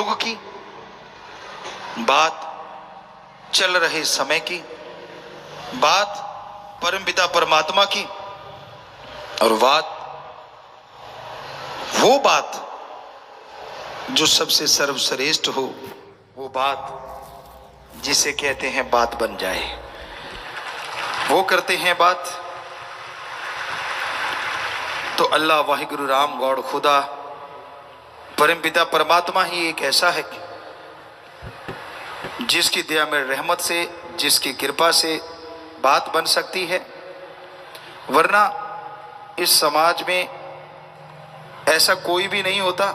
युग की, बात चल रहे समय की, बात परमपिता परमात्मा की, और वो बात जो सबसे सर्वश्रेष्ठ हो, वो बात जिसे कहते हैं बात बन जाए, वो करते हैं बात। तो अल्लाह वाहिगुरु राम गौड़ खुदा परमपिता परमात्मा ही एक ऐसा है जिसकी दया में रहमत से, जिसकी कृपा से बात बन सकती है। वरना इस समाज में ऐसा कोई भी नहीं होता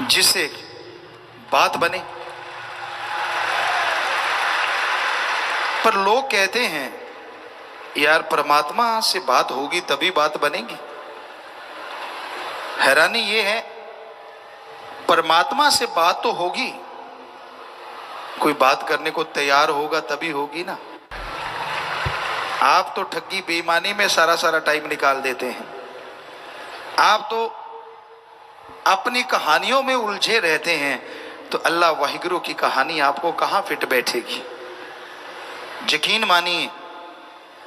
जिससे बात बने। पर लोग कहते हैं यार परमात्मा से बात होगी तभी बात बनेगी। हैरानी ये है, परमात्मा से बात तो होगी, कोई बात करने को तैयार होगा तभी होगी ना। आप तो ठगी बेईमानी में सारा टाइम निकाल देते हैं। आप तो अपनी कहानियों में उलझे रहते हैं, तो अल्लाह वाहिगुरु की कहानी आपको कहां फिट बैठेगी। यकीन मानिए,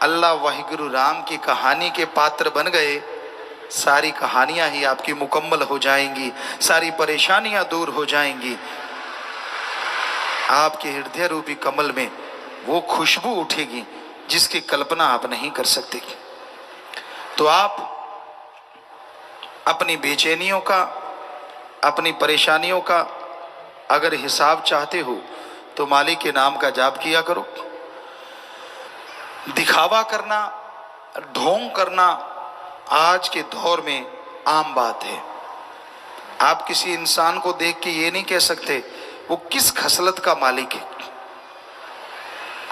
अल्लाह वाहिगुरु राम की कहानी के पात्र बन गए, सारी कहानियां ही आपकी मुकम्मल हो जाएंगी, सारी परेशानियां दूर हो जाएंगी। आपके हृदय रूपी कमल में वो खुशबू उठेगी जिसकी कल्पना आप नहीं कर सकते। तो आप अपनी बेचैनियों का, अपनी परेशानियों का अगर हिसाब चाहते हो तो मालिक के नाम का जाप किया करो। दिखावा करना, ढोंग करना आज के दौर में आम बात है। आप किसी इंसान को देख के ये नहीं कह सकते वो किस खसलत का मालिक है।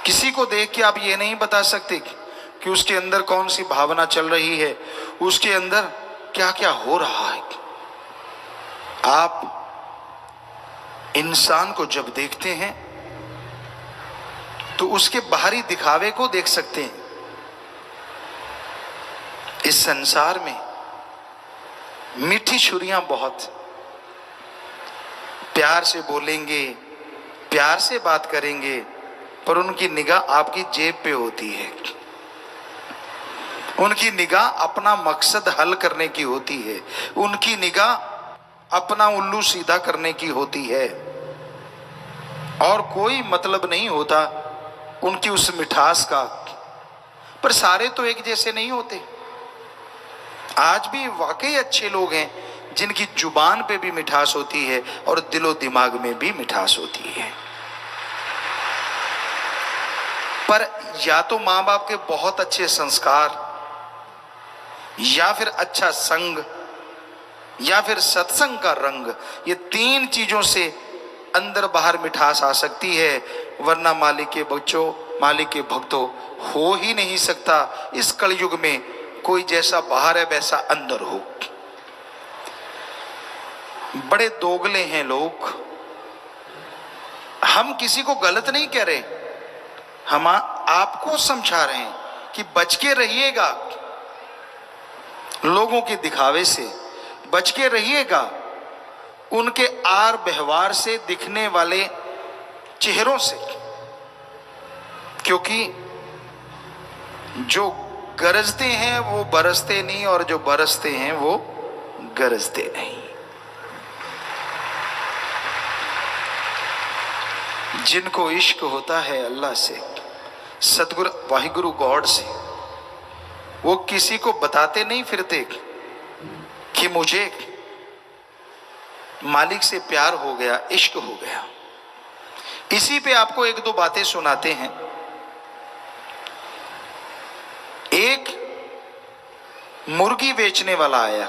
किसी को देख के आप ये नहीं बता सकते कि उसके अंदर कौन सी भावना चल रही है, उसके अंदर क्या क्या हो रहा है। आप इंसान को जब देखते हैं तो उसके बाहरी दिखावे को देख सकते हैं। इस संसार में मीठी छुरियां बहुत, प्यार से बोलेंगे, प्यार से बात करेंगे, पर उनकी निगाह आपकी जेब पे होती है। उनकी निगाह अपना मकसद हल करने की होती है, उनकी निगाह अपना उल्लू सीधा करने की होती है, और कोई मतलब नहीं होता उनकी उस मिठास का। पर सारे तो एक जैसे नहीं होते। आज भी वाकई अच्छे लोग हैं जिनकी जुबान पे भी मिठास होती है और दिलो दिमाग में भी मिठास होती है। पर या तो माँ बाप के बहुत अच्छे संस्कार, या फिर अच्छा संग, या फिर सत्संग का रंग, ये तीन चीजों से अंदर बाहर मिठास आ सकती है। वरना मालिक के बच्चों, मालिक के भक्तों, हो ही नहीं सकता इस कलयुग में कोई जैसा बाहर है वैसा अंदर हो। बड़े दोगले हैं लोग। हम किसी को गलत नहीं कह रहे, हम आपको समझा रहे हैं कि बच के रहिएगा लोगों के दिखावे से, बच के रहिएगा उनके आर व्यवहार से, दिखने वाले चेहरों से। क्योंकि जो गरजते हैं वो बरसते नहीं, और जो बरसते हैं वो गरजते नहीं। जिनको इश्क होता है अल्लाह से, सतगुरु वाहिगुरु गॉड से, वो किसी को बताते नहीं फिरते कि मुझे मालिक से प्यार हो गया, इश्क हो गया। इसी पे आपको एक दो बातें सुनाते हैं। एक मुर्गी बेचने वाला आया,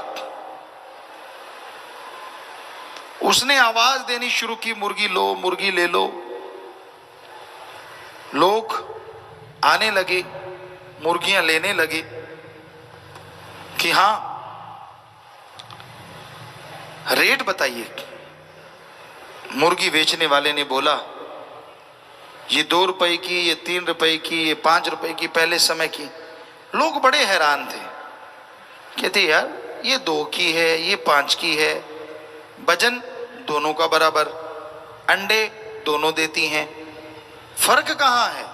उसने आवाज देनी शुरू की, मुर्गी लो, मुर्गी ले लो। लोग आने लगे, मुर्गियां लेने लगे कि हां रेट बताइए। मुर्गी बेचने वाले ने बोला ये 2 रुपए की, ये 3 रुपए की, ये 5 रुपए की, पहले समय की। लोग बड़े हैरान थे, कहते यार ये 2 की है, ये 5 की है, वजन दोनों का बराबर, अंडे दोनों देती हैं, फर्क कहां है?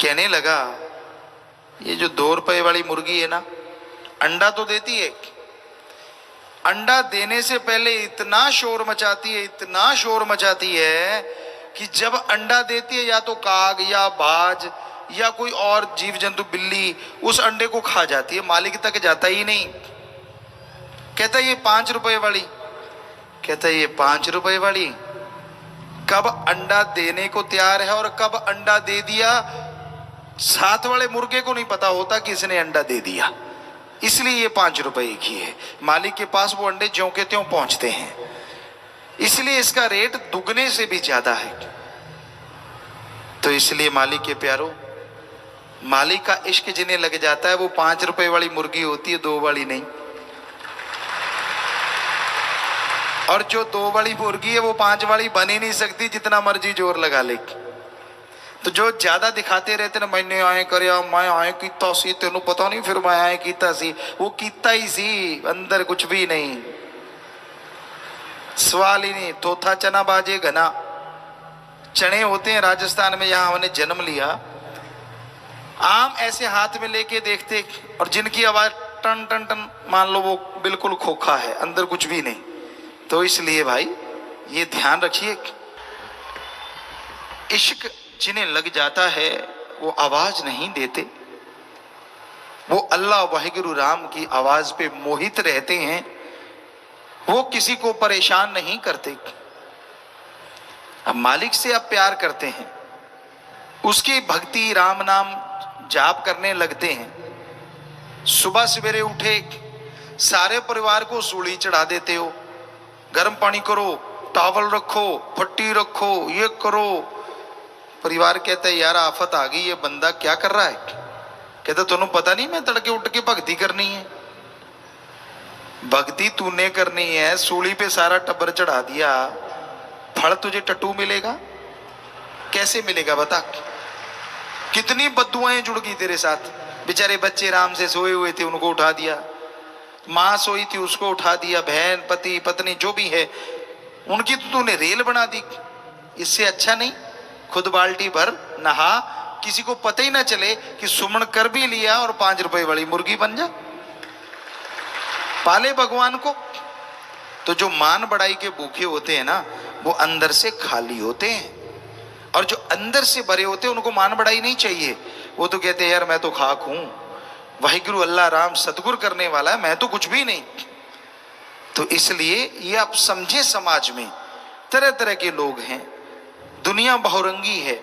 कहने लगा ये जो 2 रुपए वाली मुर्गी है ना, अंडा तो देती है, अंडा देने से पहले इतना शोर मचाती है, इतना शोर मचाती है कि जब अंडा देती है या तो काग या बाज या कोई और जीव जंतु, बिल्ली, उस अंडे को खा जाती है, मालिक तक जाता ही नहीं। कहता है ये 5 रुपए वाली, कहता है ये 5 रुपए वाली कब अंडा देने को तैयार है और कब अंडा दे दिया, साथ वाले मुर्गे को नहीं पता होता कि इसने अंडा दे दिया, इसलिए ये 5 रुपए की है। मालिक के पास वो अंडे ज्यों के त्यों पहुंचते हैं, इसलिए इसका रेट दुगने से भी ज्यादा है। तो इसलिए मालिक के प्यारों, मालिक का इश्क जिन्हें लग जाता है वो 5 रुपए वाली मुर्गी होती है, 2 वाली नहीं। और जो 2 वाली मुर्गी है वो 5 वाली बन ही नहीं सकती, जितना मर्जी जोर लगा ले। तो जो ज्यादा दिखाते रहते ना, मैंने आए करया, मैं आए कीता सी, तेनू पता नहीं, फिर मैं आए कीता सी, वो कीता ही सी, अंदर कुछ भी नहीं, सवाल ही नहीं। थोथा चना बाजे घना, चने होते हैं राजस्थान में, यहां हमने जन्म लिया, आम ऐसे हाथ में लेके देखते, और जिनकी आवाज टन टन टन, मान लो वो बिल्कुल खोखा है, अंदर कुछ भी नहीं। तो इसलिए भाई ये ध्यान रखिए, इश्क जिन्हें लग जाता है वो आवाज नहीं देते, वो अल्लाह वाहिगुरु राम की आवाज पे मोहित रहते हैं, वो किसी को परेशान नहीं करते। अब मालिक से आप प्यार करते हैं, उसकी भक्ति राम नाम जाप करने लगते हैं, सुबह सवेरे उठे सारे परिवार को सूली चढ़ा देते हो, गर्म पानी करो, टावल रखो, फट्टी रखो, ये करो। परिवार कहता है यार आफत आ गई, ये बंदा क्या कर रहा है? कहता तुम्हें पता नहीं मैं तड़के उठ के भक्ति करनी है। भक्ति तूने करनी है, सूली पे सारा टब्बर चढ़ा दिया, फल तुझे टट्टू मिलेगा? कैसे मिलेगा बता? कितनी बद्दुआएं जुड़ गई तेरे साथ। बेचारे बच्चे राम से सोए हुए थे, उनको उठा दिया, मां सोई थी उसको उठा दिया, बहन पति पत्नी जो भी है उनकी तो तूने रेल बना दी। इससे अच्छा नहीं खुद बाल्टी भर नहा, किसी को पता ही ना चले कि सुमन कर भी लिया और 5 रुपए वाली मुर्गी बन जा। पाले भगवान को। तो जो मान बढ़ाई के भूखे होते हैं ना, वो अंदर से खाली होते हैं, और जो अंदर से भरे होते हैं उनको मान बढ़ाई नहीं चाहिए। वो तो कहते हैं यार मैं तो खाक हूं, वाहिगुरु अल्लाह राम सतगुर करने वाला है, मैं तो कुछ भी नहीं। तो इसलिए ये आप समझे, समाज में तरह तरह के लोग हैं, दुनिया बहुरंगी है,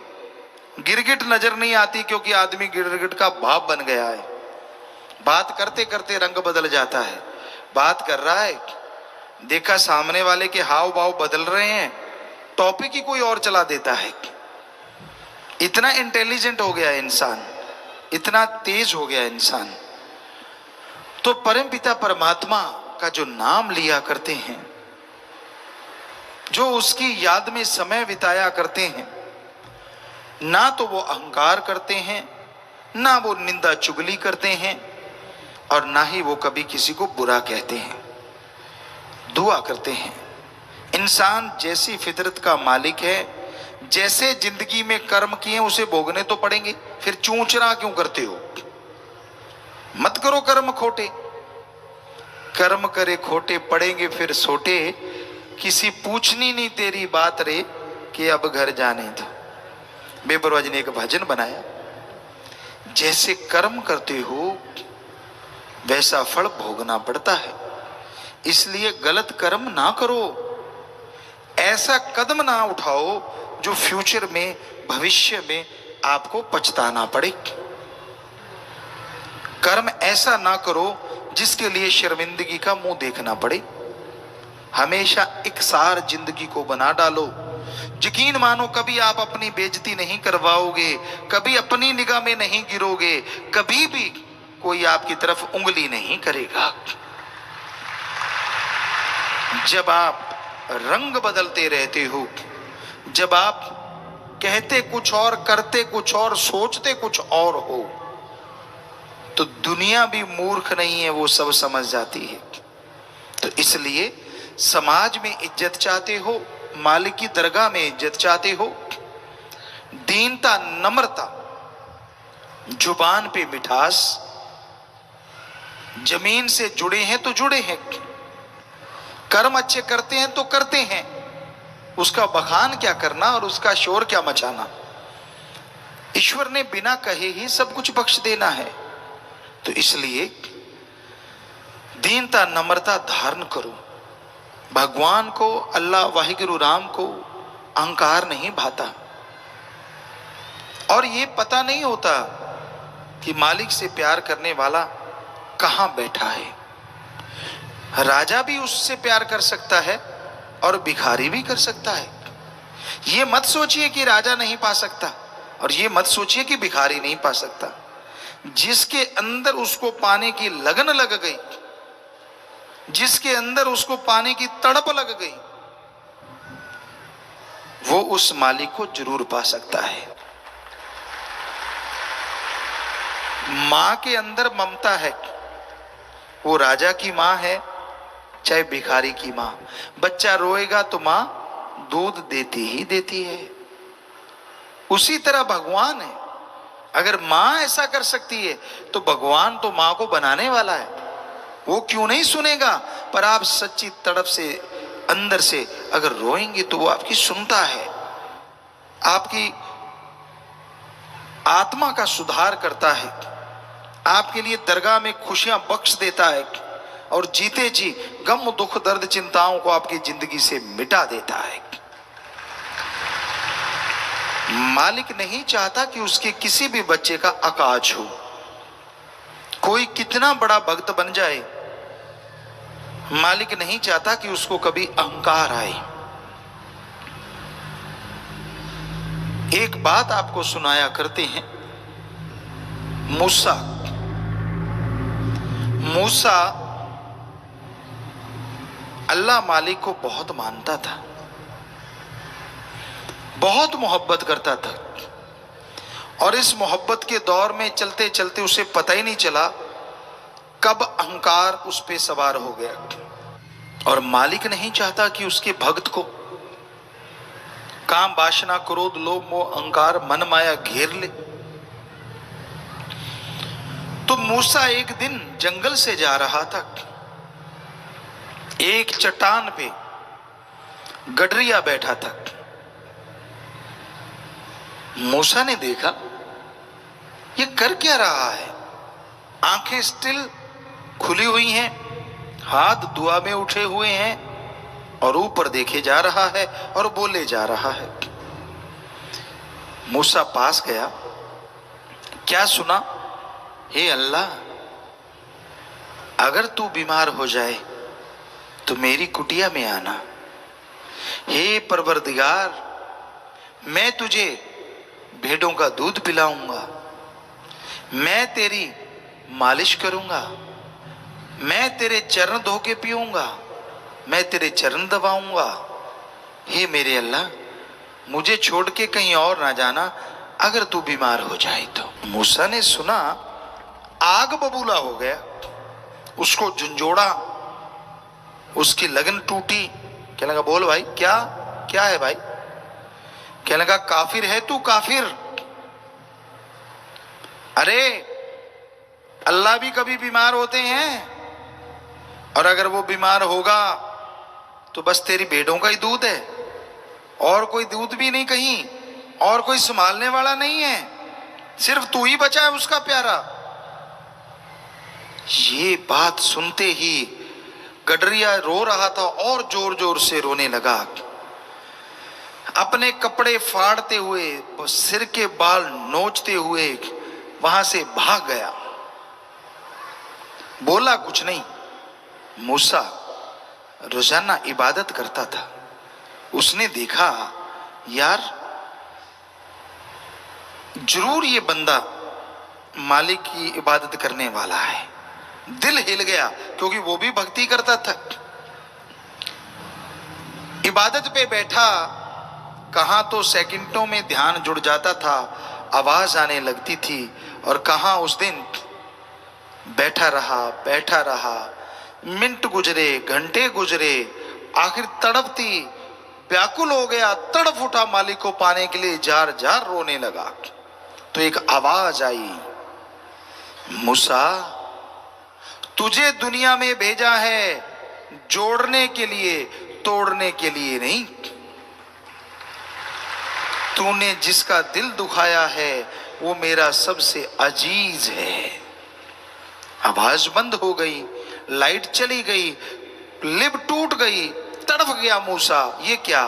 गिरगिट नजर नहीं आती क्योंकि आदमी गिरगिट का भाव बन गया है। बात करते करते रंग बदल जाता है, बात कर रहा है, देखा सामने वाले के हाव भाव बदल रहे हैं, टॉपिक ही कोई और चला देता है। इतना इंटेलिजेंट हो गया इंसान, इतना तेज हो गया इंसान। तो परमपिता परमात्मा का जो नाम लिया करते हैं, जो उसकी याद में समय बिताया करते हैं, ना तो वो अहंकार करते हैं, ना वो निंदा चुगली करते हैं, और ना ही वो कभी किसी को बुरा कहते हैं। दुआ करते हैं। इंसान जैसी फितरत का मालिक है, जैसे जिंदगी में कर्म किए उसे भोगने तो पड़ेंगे, फिर चूंचना क्यों करते हो? मत करो कर्म खोटे, कर्म करे खोटे पड़ेंगे फिर सोटे, किसी पूछनी नहीं तेरी बात रे कि अब घर जाने दो। बेबरवा जी ने एक भजन बनाया, जैसे कर्म करते हो वैसा फल भोगना पड़ता है, इसलिए गलत कर्म ना करो, ऐसा कदम ना उठाओ जो फ्यूचर में, भविष्य में आपको पछताना पड़े। कर्म ऐसा ना करो जिसके लिए शर्मिंदगी का मुंह देखना पड़े। हमेशा इकसार जिंदगी को बना डालो। यकीन मानो कभी आप अपनी बेइज्जती नहीं करवाओगे, कभी अपनी निगाह में नहीं गिरोगे, कभी भी कोई आपकी तरफ उंगली नहीं करेगा। जब आप रंग बदलते रहते हो, जब आप कहते कुछ और, करते कुछ और, सोचते कुछ और हो, तो दुनिया भी मूर्ख नहीं है, वो सब समझ जाती है। तो इसलिए समाज में इज्जत चाहते हो, मालिक की दरगाह में इज्जत चाहते हो, दीनता, नम्रता, जुबान पे मिठास, जमीन से जुड़े हैं तो जुड़े हैं, कर्म अच्छे करते हैं तो करते हैं, उसका बखान क्या करना और उसका शोर क्या मचाना। ईश्वर ने बिना कहे ही सब कुछ बख्श देना है। तो इसलिए दीनता, नम्रता धारण करो। भगवान को, अल्लाह वाहिगुरु राम को अहंकार नहीं भाता, और ये पता नहीं होता कि मालिक से प्यार करने वाला कहां बैठा है। राजा भी उससे प्यार कर सकता है और भिखारी भी कर सकता है। ये मत सोचिए कि राजा नहीं पा सकता, और ये मत सोचिए कि भिखारी नहीं पा सकता। जिसके अंदर उसको पाने की लगन लग गई, जिसके अंदर उसको पाने की तड़प लग गई, वो उस मालिक को जरूर पा सकता है। मां के अंदर ममता है, वो राजा की मां है चाहे भिखारी की मां। बच्चा रोएगा तो मां दूध देती ही देती है। उसी तरह भगवान है। अगर मां ऐसा कर सकती है तो भगवान तो मां को बनाने वाला है, वो क्यों नहीं सुनेगा। पर आप सच्ची तड़प से, अंदर से अगर रोएंगे तो वो आपकी सुनता है, आपकी आत्मा का सुधार करता है, आपके लिए दरगाह में खुशियां बख्श देता है, और जीते जी गम, दुख, दर्द, चिंताओं को आपकी जिंदगी से मिटा देता है। मालिक नहीं चाहता कि उसके किसी भी बच्चे का अकाज हो। कोई कितना बड़ा भक्त बन जाए, मालिक नहीं चाहता कि उसको कभी अहंकार आए। एक बात आपको सुनाया करते हैं। मूसा अल्लाह मालिक को बहुत मानता था, बहुत मोहब्बत करता था, और इस मोहब्बत के दौर में चलते चलते उसे पता ही नहीं चला कब अहंकार उस पे सवार हो गया। और मालिक नहीं चाहता कि उसके भक्त को काम, वासना, क्रोध, लोभ, मोह, अहंकार, मन माया घेर ले। तो मूसा एक दिन जंगल से जा रहा था। एक चट्टान पे गडरिया बैठा था। मूसा ने देखा ये कर क्या रहा है। आंखें स्टिल खुली हुई हैं, हाथ दुआ में उठे हुए हैं, और ऊपर देखे जा रहा है और बोले जा रहा है। मूसा पास गया, क्या सुना? हे अल्लाह, अगर तू बीमार हो जाए तो मेरी कुटिया में आना। हे परवरदिगार, मैं तुझे भेड़ों का दूध पिलाऊंगा, मैं तेरी मालिश करूंगा, मैं तेरे चरण धो के पीऊंगा, मैं तेरे चरण दबाऊंगा। हे मेरे अल्लाह, मुझे छोड़ के कहीं और ना जाना अगर तू बीमार हो जाए तो। मूसा ने सुना, आग बबूला हो गया, उसको झुंझोड़ा, उसकी लगन टूटी। कहने लगा, बोल भाई, क्या क्या है भाई? कहने लगा, काफिर है तू, काफिर। अरे अल्लाह भी कभी बीमार होते हैं, और अगर वो बीमार होगा तो बस तेरी भेड़ों का ही दूध है, और कोई दूध भी नहीं कहीं, और कोई संभालने वाला नहीं है, सिर्फ तू ही बचा है उसका प्यारा। ये बात सुनते ही गडरिया रो रहा था और जोर जोर से रोने लगा। अपने कपड़े फाड़ते हुए, सिर के बाल नोचते हुए वहां से भाग गया। बोला कुछ नहीं। मूसा रोजाना इबादत करता था। उसने देखा, यार जरूर ये बंदा मालिक की इबादत करने वाला है। दिल हिल गया, क्योंकि वो भी भक्ति करता था। इबादत पे बैठा, कहां तो सेकंडों में ध्यान जुड़ जाता था, आवाज आने लगती थी, और कहां उस दिन बैठा रहा, मिनट गुजरे, घंटे गुजरे, आखिर तड़पती व्याकुल हो गया, तड़प उठा, मालिक को पाने के लिए जार जार रोने लगा। तो एक आवाज आई, मूसा तुझे दुनिया में भेजा है जोड़ने के लिए, तोड़ने के लिए नहीं। तूने जिसका दिल दुखाया है वो मेरा सबसे अजीज है। आवाज बंद हो गई, लाइट चली गई, लिब टूट गई, तड़प गया मूसा। ये क्या,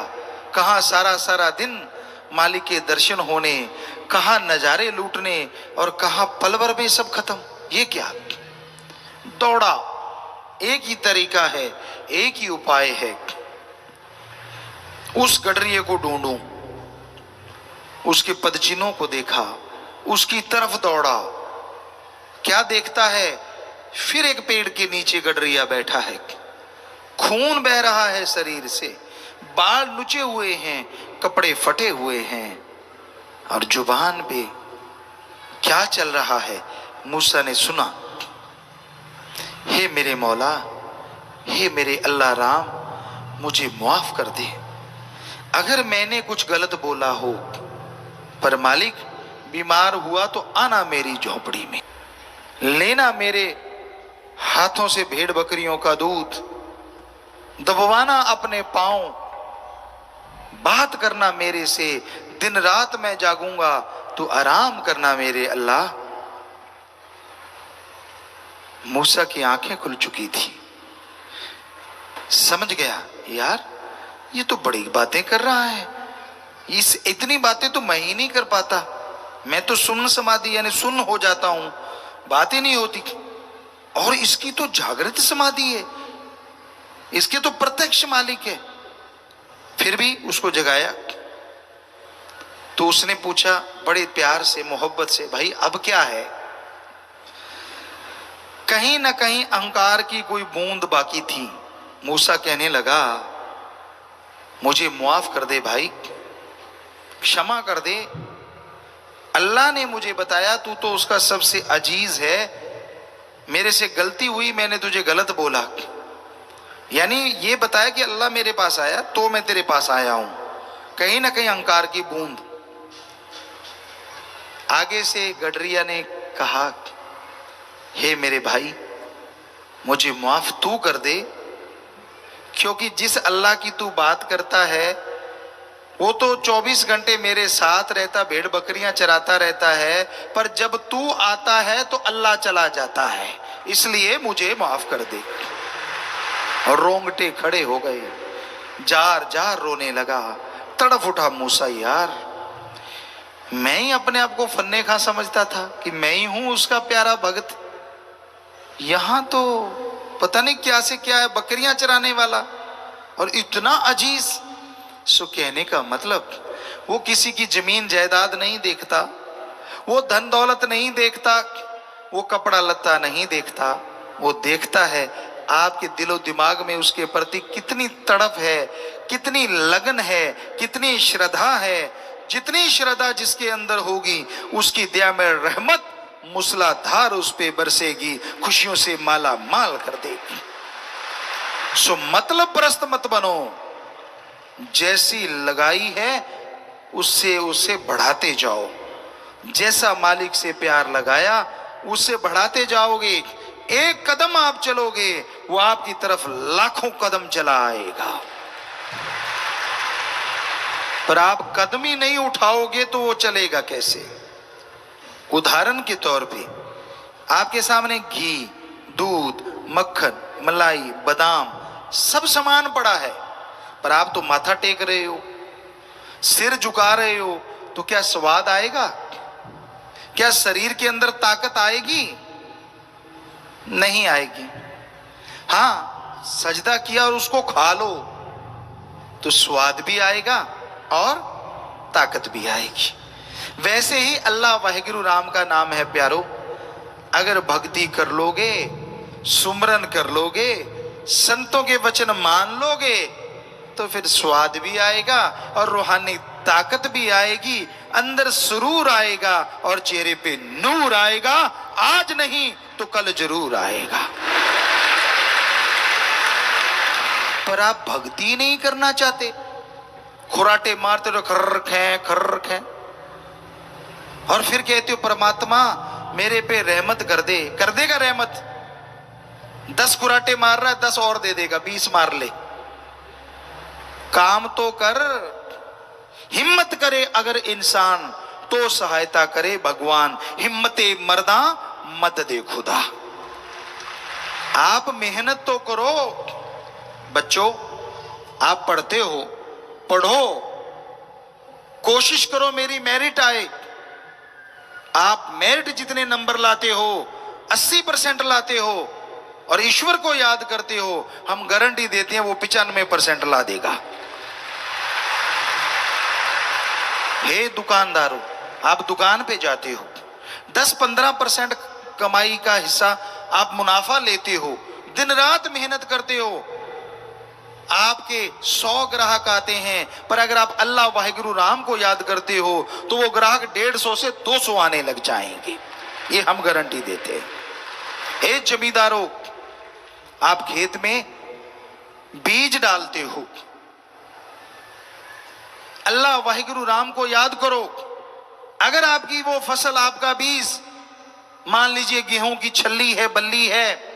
कहां सारा सारा दिन मालिक के दर्शन होने, कहां नजारे लूटने, और कहां पल भर में सब खत्म। ये क्या। दौड़ा, एक ही तरीका है, एक ही उपाय है, उस गडरिये को ढूंढूं। उसके पदचिन्हों को देखा, उसकी तरफ दौड़ा। क्या देखता है, फिर एक पेड़ के नीचे गडरिया बैठा है, खून बह रहा है शरीर से, बाल नुचे हुए हैं, कपड़े फटे हुए हैं, और जुबान पे क्या चल रहा है। मूसा ने सुना, हे मेरे मौला, हे मेरे अल्लाह राम, मुझे माफ कर दे अगर मैंने कुछ गलत बोला हो। पर मालिक, बीमार हुआ तो आना मेरी झोपड़ी में, लेना मेरे हाथों से भेड़ बकरियों का दूध, दबवाना अपने पांव, बात करना मेरे से, दिन रात मैं जागूंगा तो आराम करना मेरे अल्लाह। मूसा की आंखें खुल चुकी थी, समझ गया यार ये तो बड़ी बातें कर रहा है, इस इतनी बातें तो मैं ही नहीं कर पाता। मैं तो सुन्न समाधि यानी सुन्न हो जाता हूं, बातें नहीं होती, और इसकी तो जागृत समाधि है, इसके तो प्रत्यक्ष मालिक है। फिर भी उसको जगाया तो उसने पूछा बड़े प्यार से, मोहब्बत से, भाई अब क्या है। कहीं ना कहीं अहंकार की कोई बूंद बाकी थी। मूसा कहने लगा, मुझे माफ कर दे भाई, क्षमा कर दे। अल्लाह ने मुझे बताया तू तो उसका सबसे अजीज है, मेरे से गलती हुई, मैंने तुझे गलत बोला। यानी ये बताया कि अल्लाह मेरे पास आया तो मैं तेरे पास आया हूं। कहीं ना कहीं अहंकार की बूंद। आगे से गडरिया ने कहा, हे मेरे भाई, मुझे माफ तू कर दे, क्योंकि जिस अल्लाह की तू बात करता है वो तो 24 घंटे मेरे साथ रहता, भेड़ बकरियां चराता रहता है, पर जब तू आता है तो अल्लाह चला जाता है, इसलिए मुझे माफ कर दे। और रोंगटे खड़े हो गए, जार जार रोने लगा, तड़फ उठा मूसा, यार मैं ही अपने आप को फन्ने खा समझता था कि मैं ही हूं उसका प्यारा भगत, यहां तो पता नहीं क्या से क्या है, बकरियां चराने वाला और इतना अजीज। सो कहने का मतलब वो किसी की जमीन जायदाद नहीं देखता, वो धन दौलत नहीं देखता, वो कपड़ा लत्ता नहीं देखता, वो देखता है आपके दिलो दिमाग में उसके प्रति कितनी तड़प है, कितनी लगन है, कितनी श्रद्धा है। जितनी श्रद्धा जिसके अंदर होगी उसकी दया में रहमत मूसलाधार उस पे बरसेगी, खुशियों से माला माल कर देगी। सो मतलब परस्त मत बनो, जैसी लगाई है उससे उसे बढ़ाते जाओ। जैसा मालिक से प्यार लगाया उससे बढ़ाते जाओगे। एक कदम आप चलोगे वो आपकी तरफ लाखों कदम चला आएगा, पर आप कदम ही नहीं उठाओगे तो वो चलेगा कैसे। उदाहरण के तौर पे आपके सामने घी, दूध, मक्खन, मलाई, बादाम सब सामान पड़ा है, पर आप तो माथा टेक रहे हो, सिर झुका रहे हो, तो क्या स्वाद आएगा? क्या शरीर के अंदर ताकत आएगी? नहीं आएगी। हाँ, सजदा किया और उसको खा लो तो स्वाद भी आएगा और ताकत भी आएगी। वैसे ही अल्लाह वाहिगुरु राम का नाम है प्यारो, अगर भक्ति कर लोगे, सुमरन कर लोगे, संतों के वचन मान लोगे तो फिर स्वाद भी आएगा और रूहानी ताकत भी आएगी, अंदर सुरूर आएगा और चेहरे पे नूर आएगा। आज नहीं तो कल जरूर आएगा। पर आप भक्ति नहीं करना चाहते, खुराटे मारते रहो खर्र खे, और फिर कहते हो परमात्मा मेरे पे रहमत कर दे। कर देगा रहमत? 10 खुराटे मार रहा है, 10 और दे देगा, 20 मार ले। काम तो कर, हिम्मत करे अगर इंसान तो सहायता करे भगवान, हिम्मते मर्दा मत दे खुदा। आप मेहनत तो करो। बच्चों, आप पढ़ते हो, पढ़ो, कोशिश करो मेरी मेरिट आए। आप मेरिट जितने नंबर लाते हो, 80% लाते हो और ईश्वर को याद करते हो, हम गारंटी देते हैं वो 95% ला देगा। हे दुकानदारों, आप दुकान पे जाते हो, 10-15% कमाई का हिस्सा आप मुनाफा लेते हो, दिन रात मेहनत करते हो, आपके 100 ग्राहक आते हैं, पर अगर आप अल्लाह वाहिगुरु राम को याद करते हो तो वो ग्राहक 150 से 200 आने लग जाएंगे। ये हम गारंटी देते हैं। हे जमींदारों, आप खेत में बीज डालते हो, अल्लाह वाहिगुरु राम को याद करो। अगर आपकी वो फसल, आपका बीज, मान लीजिए गेहूं की छल्ली है, बल्ली है,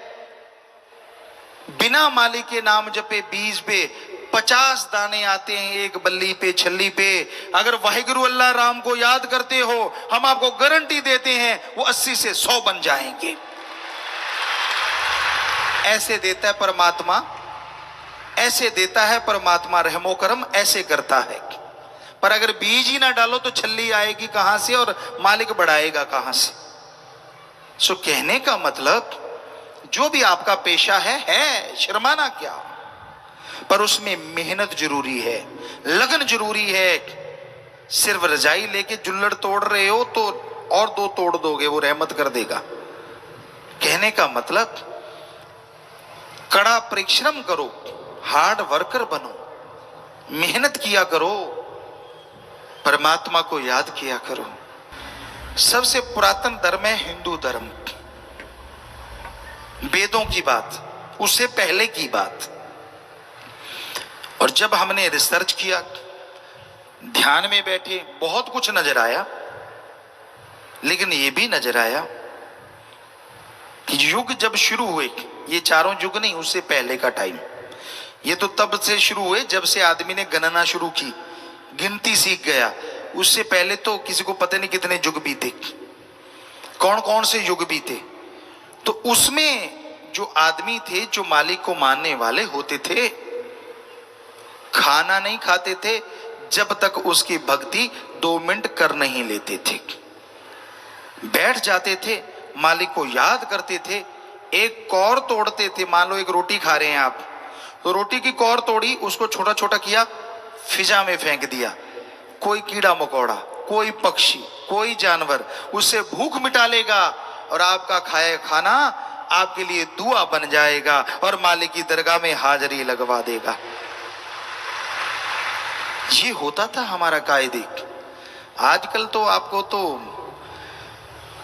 बिना मालिक के नाम जपे बीज पे 50 दाने आते हैं एक बल्ली पे, छल्ली पे। अगर वाहिगुरु अल्लाह राम को याद करते हो, हम आपको गारंटी देते हैं वो 80 से 100 बन जाएंगे। ऐसे देता है परमात्मा, ऐसे देता है परमात्मा, रहमो करम ऐसे करता है। पर अगर बीज ही ना डालो तो छल्ली आएगी कहां से और मालिक बढ़ाएगा कहां से? सो कहने का मतलब, जो भी आपका पेशा है, शर्माना क्या, पर उसमें मेहनत जरूरी है, लगन जरूरी है। सिर्फ रजाई लेके जुल्लड़ तोड़ रहे हो तो और 2 तोड़ दोगे, वो रहमत कर देगा। कहने का मतलब, कड़ा परिश्रम करो, हार्ड वर्कर बनो, मेहनत किया करो, परमात्मा को याद किया करो। सबसे पुरातन धर्म है हिंदू धर्म, वेदों की बात, उससे पहले की बात। और जब हमने रिसर्च किया, ध्यान में बैठे, बहुत कुछ नजर आया, लेकिन यह भी नजर आया कि युग जब शुरू हुए, ये चारों युग नहीं, उससे पहले का टाइम, ये तो तब से शुरू हुए जब से आदमी ने गणना शुरू की, गिनती सीख गया। उससे पहले तो किसी को पता नहीं कितने युग बीते, कौन कौन से युग बीते। तो उसमें जो आदमी थे, जो मालिक को मानने वाले होते थे, खाना नहीं खाते थे जब तक उसकी भक्ति 2 मिनट कर नहीं लेते थे। बैठ जाते थे, मालिक को याद करते थे, एक कौर तोड़ते थे। मान लो एक रोटी खा रहे हैं आप, तो रोटी की कौर तोड़ी, उसको छोटा छोटा किया, फिजा में फेंक दिया। कोई कीड़ा मकोड़ा, कोई पक्षी, कोई जानवर उससे भूख मिटा लेगा और आपका खाए खाना आपके लिए दुआ बन जाएगा और मालिक की दरगाह में हाजिरी लगवा देगा। ये होता था हमारा कायदे। आजकल तो आपको तो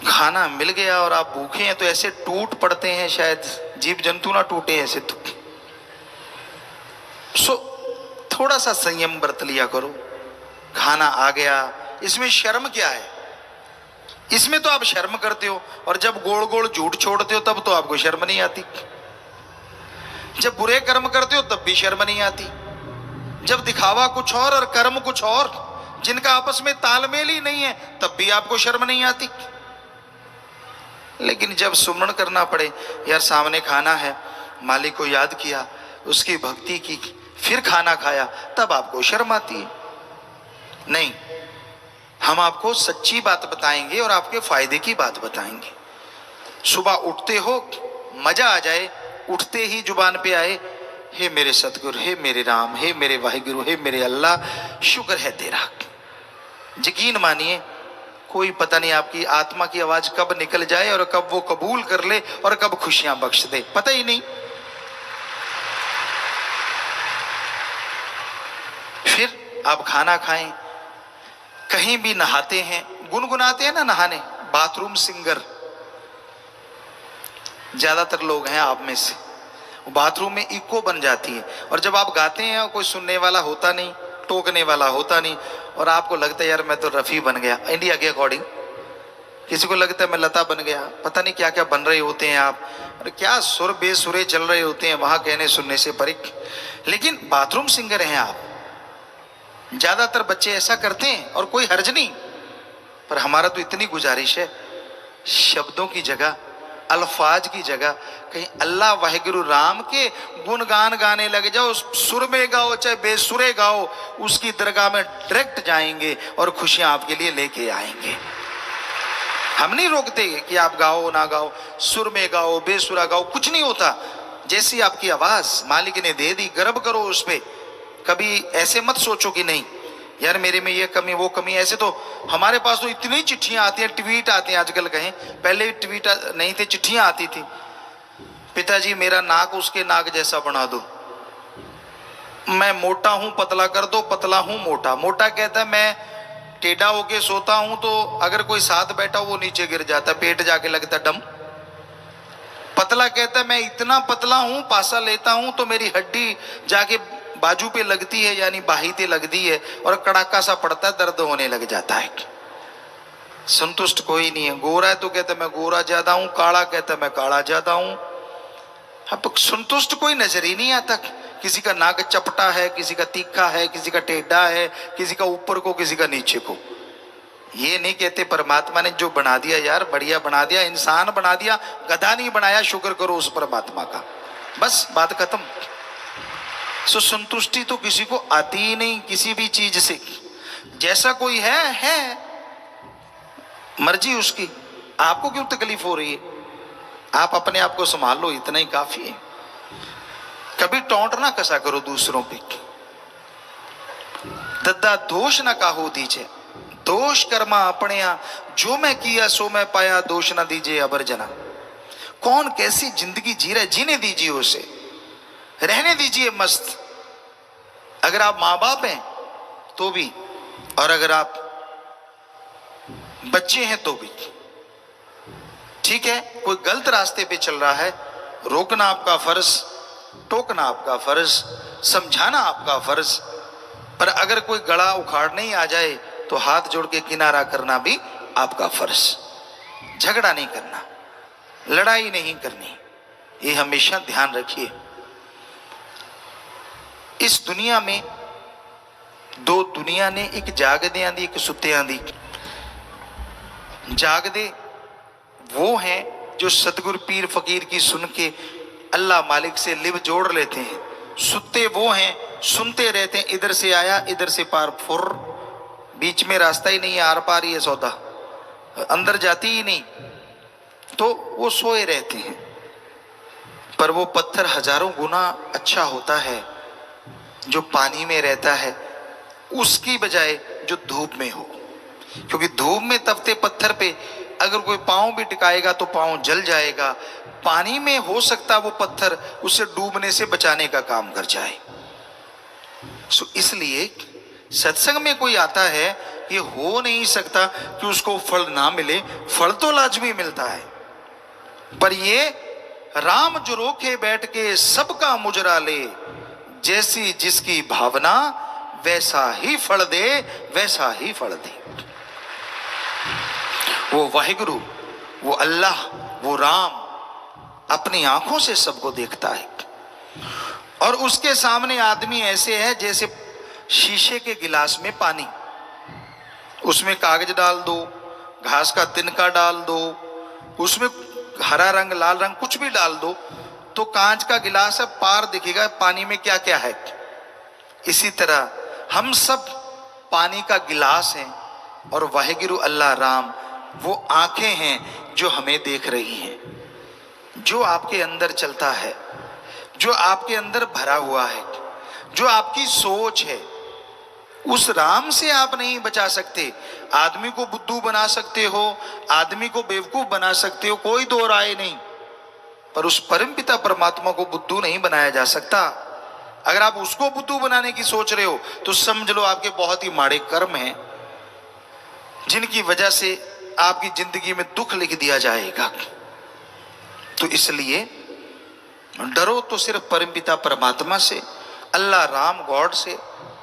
खाना मिल गया और आप भूखे हैं तो ऐसे टूट पड़ते हैं, शायद जीव जंतु ना टूटे ऐसे तो। थोड़ा सा संयम बरत लिया करो। खाना आ गया, इसमें शर्म क्या है? इसमें तो आप शर्म करते हो, और जब गोल गोल झूठ छोड़ते हो तब तो आपको शर्म नहीं आती। जब बुरे कर्म करते हो तब भी शर्म नहीं आती। जब दिखावा कुछ और कर्म कुछ और, जिनका आपस में तालमेल ही नहीं है, तब भी आपको शर्म नहीं आती। लेकिन जब सुमरण करना पड़े, यार सामने खाना है, मालिक को याद किया, उसकी भक्ति की, फिर खाना खाया, तब आपको शर्म आती है। नहीं, हम आपको सच्ची बात बताएंगे और आपके फायदे की बात बताएंगे। सुबह उठते हो, मजा आ जाए, उठते ही जुबान पे आए, हे मेरे सतगुरु, हे मेरे राम, हे मेरे वाहिगुरु, हे मेरे अल्लाह, शुक्र है तेरा। यकीन मानिए, कोई पता नहीं आपकी आत्मा की आवाज कब निकल जाए और कब वो कबूल कर ले और कब खुशियां बख्श दे, पता ही नहीं। फिर आप खाना खाएं, कहीं भी नहाते हैं, गुनगुनाते हैं ना नहाने, बाथरूम सिंगर ज्यादातर लोग हैं आप में से, बाथरूम में इको बन जाती है। और जब आप गाते हैं और कोई सुनने वाला होता नहीं, टोकने वाला होता नहीं, और आपको लगता है यार मैं तो रफ़ी बन गया इंडिया के अकॉर्डिंग, किसी को लगता है मैं लता बन गया, पता नहीं क्या क्या बन रहे होते हैं आप, और क्या सुर बेसुरे चल रहे होते हैं वहां कहने सुनने से परिक। लेकिन बाथरूम सिंगर हैं आप। ज्यादातर बच्चे ऐसा करते हैं और कोई हर्ज नहीं, पर हमारा तो इतनी गुजारिश है, शब्दों की जगह, अल्फाज की जगह कहीं अल्लाह वाहिगुरु राम के गुणगान गाने लग जाओ, सुर में गाओ चाहे बेसुरे गाओ, उसकी दरगाह में डायरेक्ट जाएंगे और खुशियां आपके लिए लेके आएंगे। हम नहीं रोकते कि आप गाओ ना गाओ, सुर में गाओ बेसुरा गाओ, कुछ नहीं होता। जैसी आपकी आवाज मालिक ने दे दी, गर्व करो उस पे। कभी ऐसे मत सोचो कि नहीं यार मेरे में ये कमी वो कमी। ऐसे तो हमारे पास तो इतनी चिट्ठियां आती हैं, ट्वीट आते हैं आजकल, कहें पहले ट्वीट नहीं थे, चिट्ठियां आती थी, पिताजी मेरा नाक उसके नाक जैसा बना दो, मैं मोटा हूं पतला कर दो, पतला हूं मोटा। मोटा कहता है मैं टेढ़ा होके सोता हूं तो अगर कोई साथ बैठा वो नीचे गिर जाता, पेट जाके लगता डम। पतला कहता है मैं इतना पतला हूं, पासा लेता हूं तो मेरी हड्डी जाके बाजू पे लगती है, यानी बाहीते लगती है, और कड़ाका सा पड़ता है, दर्द होने लग जाता है। संतुष्ट कोई नहीं है। गोरा है तो कहता है मैं गोरा ज्यादा हूं, काला कहता है मैं काला ज्यादा हूं। अब संतुष्ट कोई नजर ही नहीं आता। किसी का नाक चपटा है, किसी का तीखा है, किसी का टेढ़ा है, किसी का ऊपर को, किसी का नीचे को। ये नहीं कहते परमात्मा ने जो बना दिया यार बढ़िया बना दिया, इंसान बना दिया, गधा नहीं बनाया, शुक्र करो उस परमात्मा का, बस बात खत्म। सो संतुष्टि तो किसी को आती ही नहीं किसी भी चीज से। जैसा कोई है मर्जी उसकी, आपको क्यों तकलीफ हो रही है? आप अपने आप को संभाल लो, इतना ही काफी है। कभी टोंट ना कसा करो दूसरों पे। दद्दा दोष ना काहो दीजिए, दोष कर्मा अपने जो मैं किया सो मैं पाया, दोष ना दीजिए अबर जना। कौन कैसी जिंदगी जी रहा है, जीने दीजिए उसे, रहने दीजिए मस्त। अगर आप मां बाप हैं तो भी, और अगर आप बच्चे हैं तो भी ठीक है। कोई गलत रास्ते पे चल रहा है, रोकना आपका फर्ज, टोकना आपका फर्ज, समझाना आपका फर्ज। पर अगर कोई गला उखाड़ने ही आ जाए तो हाथ जोड़ के किनारा करना भी आपका फर्ज। झगड़ा नहीं करना, लड़ाई नहीं करनी, ये हमेशा ध्यान रखिए। इस दुनिया में दो दुनिया ने, एक जागदियां दी एक सुत्तियां दी। जागदे वो हैं जो सतगुरु पीर फकीर की सुन के अल्लाह मालिक से लिव जोड़ लेते हैं। सुत्ते वो हैं सुनते रहते हैं, इधर से आया इधर से पार फुर, बीच में रास्ता ही नहीं है, आर पार ही है सौदा, अंदर जाती ही नहीं, तो वो सोए रहते हैं। पर वो पत्थर हजारों गुना अच्छा होता है जो पानी में रहता है उसकी बजाय जो धूप में हो। क्योंकि धूप में तपते पत्थर पे अगर कोई पांव भी टिकाएगा तो पांव जल जाएगा। पानी में हो सकता वो पत्थर उसे डूबने से बचाने का काम कर जाए। सो इसलिए सत्संग में कोई आता है, ये हो नहीं सकता कि उसको फल ना मिले, फल तो लाजमी मिलता है। पर ये राम जो रोके बैठ के सबका मुजरा ले, जैसी जिसकी भावना वैसा ही फल दे, वैसा ही फल दे। वो वाहिगुरु, वो अल्लाह, वो राम अपनी आंखों से सबको देखता है। और उसके सामने आदमी ऐसे है जैसे शीशे के गिलास में पानी, उसमें कागज डाल दो, घास का तिनका डाल दो, उसमें हरा रंग लाल रंग कुछ भी डाल दो, तो कांच का गिलास है, पार दिखेगा पानी में क्या क्या है। इसी तरह हम सब पानी का गिलास हैं और वाहिगुरु अल्लाह राम वो आंखें हैं जो हमें देख रही हैं। जो आपके अंदर चलता है, जो आपके अंदर भरा हुआ है, जो आपकी सोच है, उस राम से आप नहीं बचा सकते। आदमी को बुद्धू बना सकते हो, आदमी को बेवकूफ बना सकते हो, कोई दो राय नहीं, पर उस परमपिता परमात्मा को बुद्धू नहीं बनाया जा सकता। अगर आप उसको बुद्धू बनाने की सोच रहे हो तो समझ लो आपके बहुत ही माड़े कर्म हैं, जिनकी वजह से आपकी जिंदगी में दुख लिख दिया जाएगा। तो इसलिए डरो तो सिर्फ परमपिता परमात्मा से, अल्लाह राम गॉड से,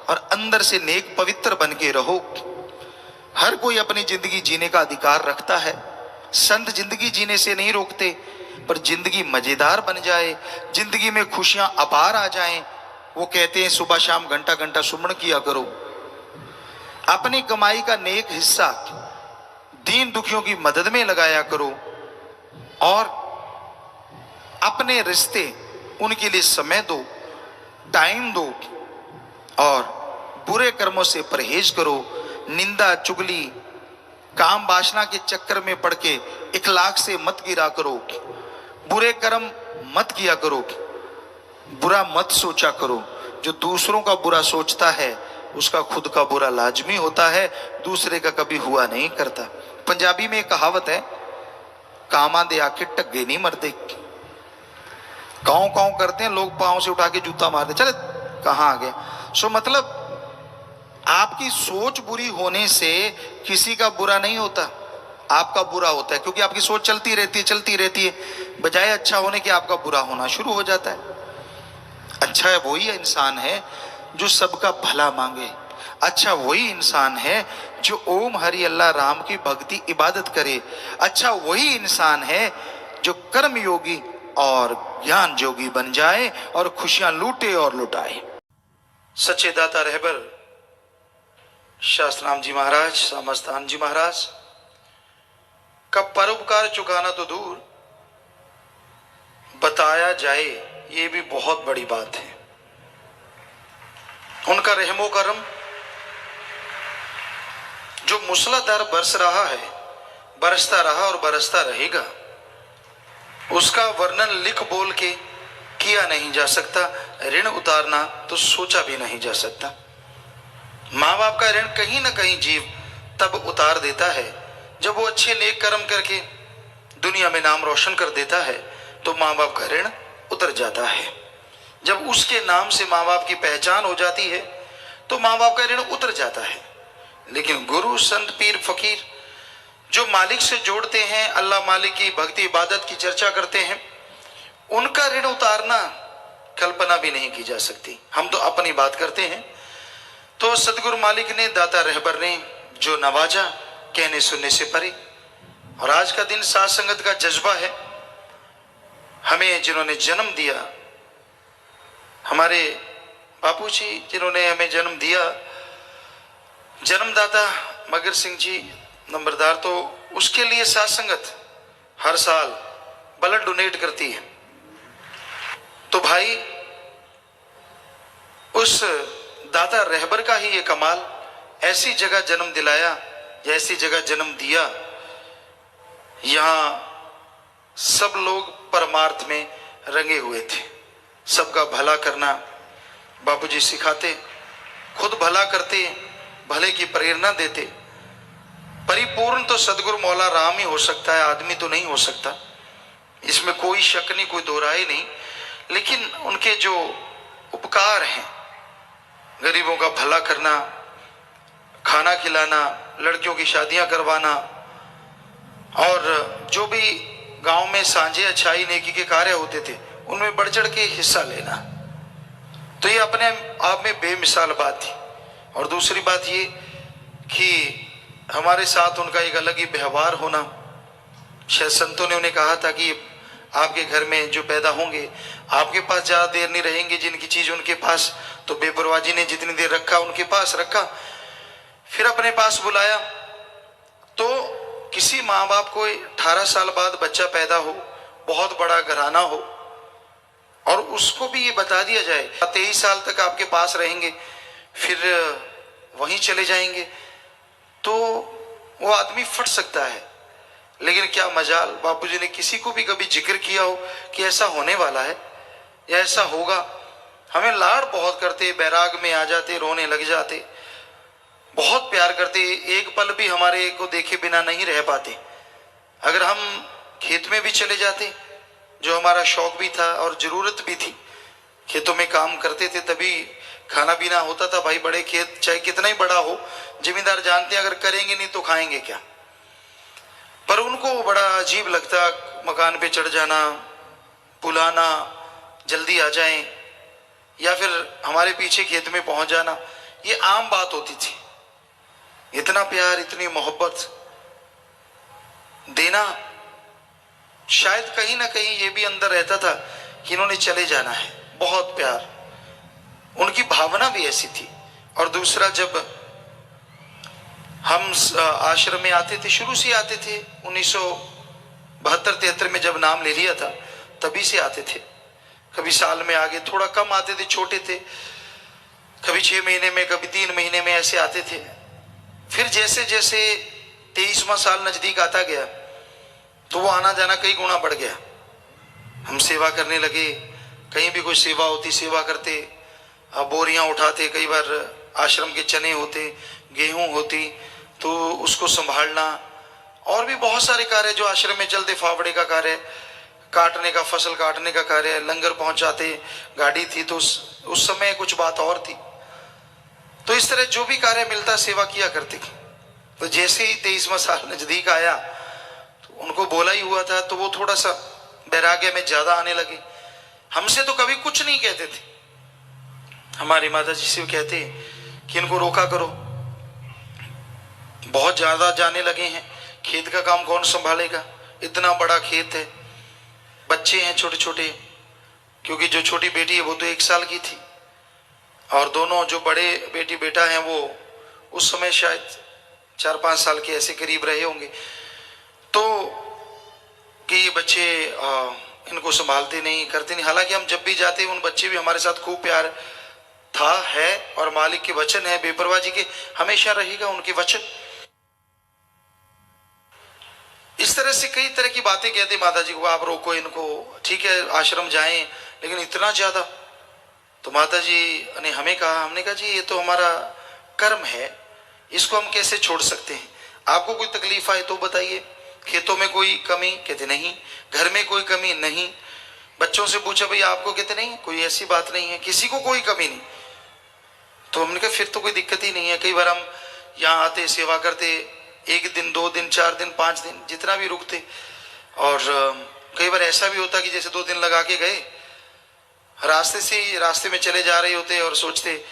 और अंदर से नेक पवित्र बन के रहो। हर कोई अपनी जिंदगी जीने का अधिकार रखता है। संत जिंदगी जीने से नहीं रोकते, पर जिंदगी मजेदार बन जाए, जिंदगी में खुशियां अपार आ जाएं, वो कहते हैं सुबह शाम घंटा घंटा सुमन किया करो। अपनी कमाई का नेक हिस्सा दीन दुखियों की मदद में लगाया करो, और अपने रिश्ते उनके लिए समय दो, टाइम दो, और बुरे कर्मों से परहेज करो। निंदा चुगली काम वासना के चक्कर में पड़ के इखलाक से मत गिरा करो। बुरे कर्म मत किया करो, बुरा मत सोचा करो। जो दूसरों का बुरा सोचता है उसका खुद का बुरा लाजमी होता है, दूसरे का कभी हुआ नहीं करता। पंजाबी में एक कहावत है, कामा दे आके टग्गे नहीं मरते। काऊ काऊ करते हैं लोग, पांव से उठा के जूता मारते, चले कहां आ गया। सो मतलब आपकी सोच बुरी होने से किसी का बुरा नहीं होता, आपका बुरा होता है, क्योंकि आपकी सोच चलती रहती है, बजाय अच्छा होने के आपका बुरा होना शुरू हो जाता है। अच्छा है वही इंसान है जो सबका भला मांगे, अच्छा वही इंसान है जो ओम हरि अल्लाह राम की भक्ति इबादत करे, अच्छा वही इंसान है जो कर्म योगी और ज्ञान जोगी बन जाए और खुशियां लूटे और लुटाए। सच्चे दाता रहबर शास्त्राम जी महाराज, समस्तान जी महाराज का परोपकार चुकाना तो दूर, बताया जाए ये भी बहुत बड़ी बात है। उनका रहमो करम जो मूसलाधार बरस रहा है, बरसता रहा और बरसता रहेगा, उसका वर्णन लिख बोल के किया नहीं जा सकता। ऋण उतारना तो सोचा भी नहीं जा सकता। माँ बाप का ऋण कहीं ना कहीं जीव तब उतार देता है जब वो अच्छे नेक कर्म करके दुनिया में नाम रोशन कर देता है, तो माँ बाप का ऋण उतर जाता है। जब उसके नाम से माँ बाप की पहचान हो जाती है तो माँ बाप का ऋण उतर जाता है। लेकिन गुरु संत पीर फकीर जो मालिक से जोड़ते हैं, अल्लाह मालिक की भक्ति इबादत की चर्चा करते हैं, उनका ऋण उतारना कल्पना भी नहीं की जा सकती। हम तो अपनी बात करते हैं। तो सतगुरु मालिक ने, दाता रहबर ने जो नवाजा, कहने सुनने से परे। और आज का दिन साथ संगत का जज्बा है। हमें जिन्होंने जन्म दिया, हमारे बापूजी जिन्होंने हमें जन्म दिया, जन्मदाता मगर सिंह जी नंबरदार, तो उसके लिए साथ संगत हर साल ब्लड डोनेट करती है। तो भाई उस दाता रहबर का ही ये कमाल, ऐसी जगह जन्म दिलाया, ऐसी जगह जन्म दिया, यहां सब लोग परमार्थ में रंगे हुए थे। सबका भला करना बापूजी सिखाते, खुद भला करते, भले की प्रेरणा देते। परिपूर्ण तो सदगुरु मौला राम ही हो सकता है, आदमी तो नहीं हो सकता, इसमें कोई शक नहीं, कोई दो राय नहीं। लेकिन उनके जो उपकार हैं, गरीबों का भला करना, खाना खिलाना, लड़कियों की शादियां करवाना, और जो भी गांव में सांझे अच्छाई नेकी के कार्य होते थे उनमें बढ़ चढ़ के हिस्सा लेना, तो ये अपने आप में बेमिसाल बात थी। और दूसरी बात ये कि हमारे साथ उनका एक अलग ही व्यवहार होना। शायद संतों ने उन्हें कहा था कि आपके घर में जो पैदा होंगे आपके पास ज्यादा देर नहीं रहेंगे, जिनकी चीज उनके पास, तो बेपरवाजी ने जितनी देर रखा उनके पास रखा, फिर अपने पास बुलाया। तो किसी माँ बाप को 18 साल बाद बच्चा पैदा हो, बहुत बड़ा घराना हो, और उसको भी ये बता दिया जाए 23 साल तक आपके पास रहेंगे फिर वहीं चले जाएंगे, तो वो आदमी फट सकता है। लेकिन क्या मजाल, बापूजी ने किसी को भी कभी जिक्र किया हो कि ऐसा होने वाला है या ऐसा होगा। हमें लाड बहुत करते, बैराग में आ जाते, रोने लग जाते, बहुत प्यार करते, एक पल भी हमारे को देखे बिना नहीं रह पाते। अगर हम खेत में भी चले जाते, जो हमारा शौक भी था और जरूरत भी थी, खेतों में काम करते थे, तभी खाना पीना होता था। भाई बड़े खेत चाहे कितना ही बड़ा हो, जिम्मेदार जानते हैं अगर करेंगे नहीं तो खाएंगे क्या। पर उनको बड़ा अजीब लगता, मकान पे चढ़ जाना, बुलाना, जल्दी आ जाएं, या फिर हमारे पीछे खेत में पहुंच जाना, ये आम बात होती थी। इतना प्यार, इतनी मोहब्बत देना, शायद कहीं ना कहीं ये भी अंदर रहता था कि इन्होंने चले जाना है। बहुत प्यार, उनकी भावना भी ऐसी थी। और दूसरा, जब हम आश्रम में आते थे, शुरू से आते थे, 1972-73 में जब नाम ले लिया था तभी से आते थे। कभी साल में आगे, थोड़ा कम आते थे, छोटे थे, कभी 6 महीने में, कभी 3 महीने में ऐसे आते थे। फिर जैसे जैसे 23वां साल नजदीक आता गया तो वो आना जाना कई गुना बढ़ गया। हम सेवा करने लगे, कहीं भी कोई सेवा होती सेवा करते, बोरियां उठाते, कई बार आश्रम के चने होते, गेहूं होती तो उसको संभालना, और भी बहुत सारे कार्य जो आश्रम में चलते, फावड़े का कार्य, काटने का, फसल काटने का कार्य, लंगर पहुंचाते, गाड़ी थी तो उस समय कुछ बात और थी। तो इस तरह जो भी कार्य मिलता सेवा किया करते। तो जैसे ही 23वां साल नजदीक आया तो उनको बोला ही हुआ था, तो वो थोड़ा सा वैराग्य में ज्यादा आने लगे। हमसे तो कभी कुछ नहीं कहते थे, हमारी माता जी से कहते कि इनको रोका करो, बहुत ज्यादा जाने लगे हैं, खेत का काम कौन संभालेगा, इतना बड़ा खेत है, बच्चे हैं छोटे छोटे, क्योंकि जो छोटी बेटी है वो तो 1 साल की थी, और दोनों जो बड़े बेटी बेटा हैं वो उस समय शायद 4-5 साल के ऐसे करीब रहे होंगे। तो कि ये बच्चे इनको संभालते नहीं, करते नहीं। हालांकि हम जब भी जाते उन बच्चे भी हमारे साथ खूब प्यार था, है, और मालिक के वचन है, बेपरवाह जी के हमेशा रहेगा उनके वचन। इस तरह से कई तरह की बातें कहते माता जी को, आप रोको इनको, ठीक है आश्रम जाएं, लेकिन इतना ज्यादा। तो माता जी ने हमें कहा, हमने कहा जी ये तो हमारा कर्म है, इसको हम कैसे छोड़ सकते हैं। आपको कोई तकलीफ आए तो बताइए, खेतों में कोई कमी, कहते नहीं, घर में कोई कमी नहीं। बच्चों से पूछा भाई आपको, कहते नहीं, कोई ऐसी बात नहीं है, किसी को कोई कमी नहीं। तो हमने कहा फिर तो कोई दिक्कत ही नहीं है। कई बार हम यहाँ आते, सेवा करते, 1 दिन 2 दिन 4 दिन 5 दिन जितना भी रुकते, और कई बार ऐसा भी होता कि जैसे 2 दिन लगा के गए, रास्ते में चले जा रहे होते और सोचते